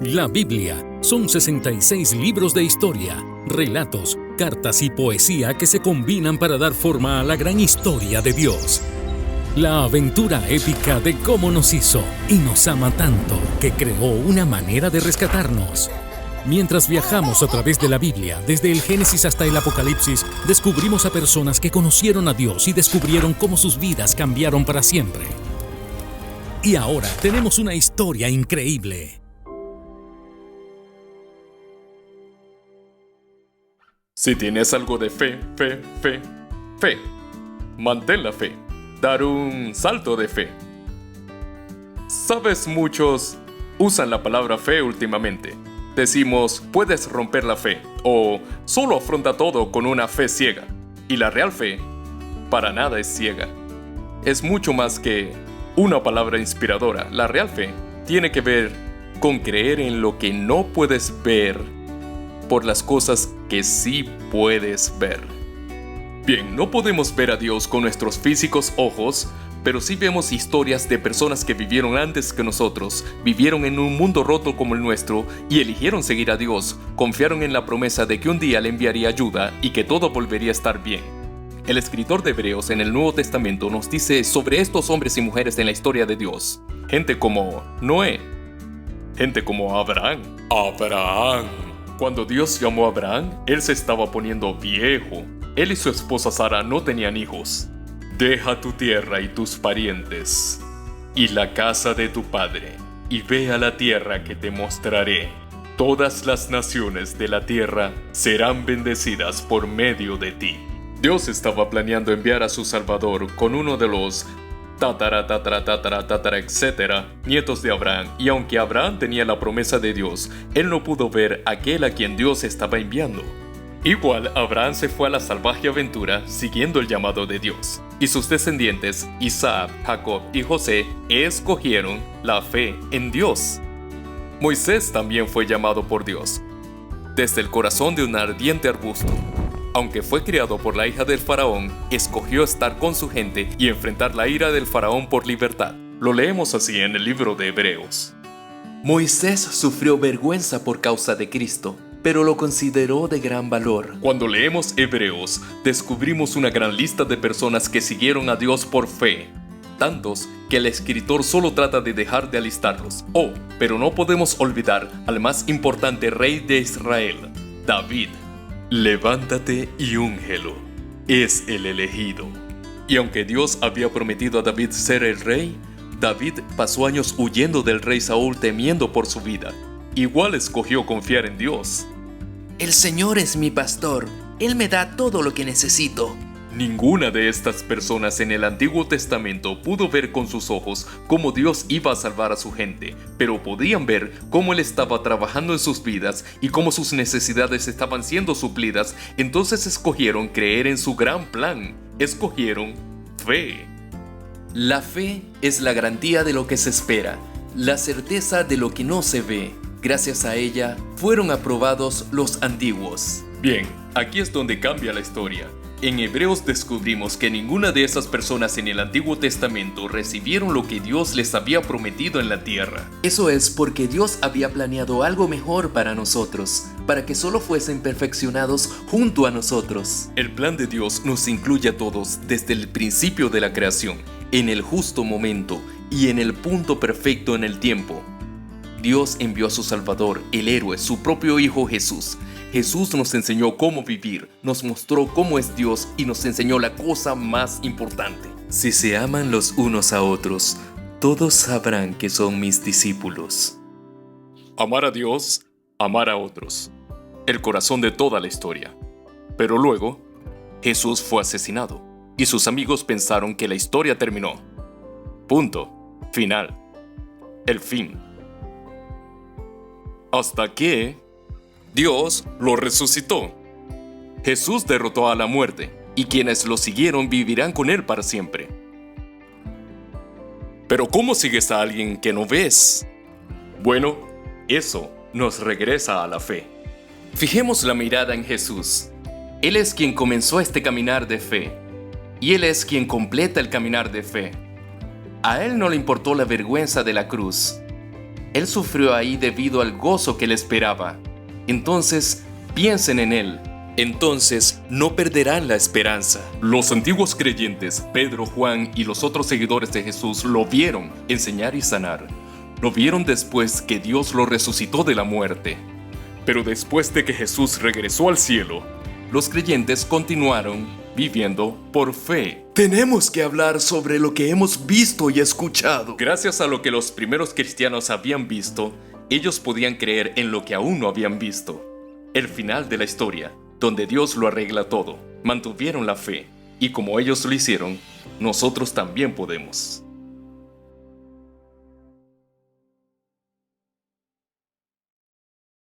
La Biblia son 66 libros de historia, relatos, cartas y poesía que se combinan para dar forma a la gran historia de Dios. La aventura épica de cómo nos hizo y nos ama tanto que creó una manera de rescatarnos. Mientras viajamos a través de la Biblia, desde el Génesis hasta el Apocalipsis, descubrimos a personas que conocieron a Dios y descubrieron cómo sus vidas cambiaron para siempre. Y ahora tenemos una historia increíble. Si tienes algo de fe, mantén la fe. Dar un salto de fe. Sabes, muchos usan la palabra fe últimamente. Decimos, puedes romper la fe, o solo afronta todo con una fe ciega. Y la real fe, para nada es ciega. Es mucho más que una palabra inspiradora. La real fe tiene que ver con creer en lo que no puedes ver por las cosas que sí puedes ver. Bien, no podemos ver a Dios con nuestros físicos ojos, pero sí vemos historias de personas que vivieron antes que nosotros, vivieron en un mundo roto como el nuestro y eligieron seguir a Dios, confiaron en la promesa de que un día le enviaría ayuda y que todo volvería a estar bien. El escritor de Hebreos en el Nuevo Testamento nos dice sobre estos hombres y mujeres en la historia de Dios. Gente como Noé, gente como Abraham. Cuando Dios llamó a Abraham, él se estaba poniendo viejo. Él y su esposa Sara no tenían hijos. Deja tu tierra y tus parientes, y la casa de tu padre, y ve a la tierra que te mostraré. Todas las naciones de la tierra serán bendecidas por medio de ti. Dios estaba planeando enviar a su Salvador con uno de los etcétera, nietos de Abraham, y aunque Abraham tenía la promesa de Dios, él no pudo ver aquel a quien Dios estaba enviando. Igual, Abraham se fue a la salvaje aventura siguiendo el llamado de Dios, y sus descendientes, Isaac, Jacob y José, escogieron la fe en Dios. Moisés también fue llamado por Dios, desde el corazón de un ardiente arbusto. Aunque fue criado por la hija del faraón, escogió estar con su gente y enfrentar la ira del faraón por libertad. Lo leemos así en el libro de Hebreos. Moisés sufrió vergüenza por causa de Cristo, pero lo consideró de gran valor. Cuando leemos Hebreos, descubrimos una gran lista de personas que siguieron a Dios por fe. Tantos que el escritor solo trata de dejar de alistarlos. Pero no podemos olvidar al más importante rey de Israel, David. Levántate y úngelo. Es el elegido. Y aunque Dios había prometido a David ser el rey, David pasó años huyendo del rey Saúl temiendo por su vida. Igual escogió confiar en Dios. El Señor es mi pastor, Él me da todo lo que necesito. Ninguna de estas personas en el Antiguo Testamento pudo ver con sus ojos cómo Dios iba a salvar a su gente, pero podían ver cómo Él estaba trabajando en sus vidas y cómo sus necesidades estaban siendo suplidas. Entonces escogieron creer en su gran plan. Escogieron fe. La fe es la garantía de lo que se espera, la certeza de lo que no se ve. Gracias a ella fueron aprobados los antiguos. Bien, aquí es donde cambia la historia. En Hebreos descubrimos que ninguna de esas personas en el Antiguo Testamento recibieron lo que Dios les había prometido en la tierra. Eso es porque Dios había planeado algo mejor para nosotros, para que solo fuesen perfeccionados junto a nosotros. El plan de Dios nos incluye a todos desde el principio de la creación, en el justo momento y en el punto perfecto en el tiempo. Dios envió a su Salvador, el héroe, su propio Hijo Jesús. Jesús nos enseñó cómo vivir, nos mostró cómo es Dios y nos enseñó la cosa más importante. Si se aman los unos a otros, todos sabrán que son mis discípulos. Amar a Dios, amar a otros. El corazón de toda la historia. Pero luego, Jesús fue asesinado y sus amigos pensaron que la historia terminó. Punto. Final. El fin. Hasta que Dios lo resucitó. Jesús derrotó a la muerte, y quienes lo siguieron vivirán con Él para siempre. Pero ¿cómo sigues a alguien que no ves? Bueno, eso nos regresa a la fe. Fijemos la mirada en Jesús. Él es quien comenzó este caminar de fe, y Él es quien completa el caminar de fe. A Él no le importó la vergüenza de la cruz. Él sufrió ahí debido al gozo que le esperaba. Entonces, piensen en Él. Entonces, no perderán la esperanza. Los antiguos creyentes, Pedro, Juan y los otros seguidores de Jesús lo vieron enseñar y sanar. Lo vieron después que Dios lo resucitó de la muerte. Pero después de que Jesús regresó al cielo, Los creyentes continuaron viviendo por fe. Tenemos que hablar sobre lo que hemos visto y escuchado. gracias a lo que los primeros cristianos habían visto, ellos podían creer en lo que aún no habían visto. El final de la historia, donde Dios lo arregla todo, mantuvieron la fe, y como ellos lo hicieron, nosotros también podemos.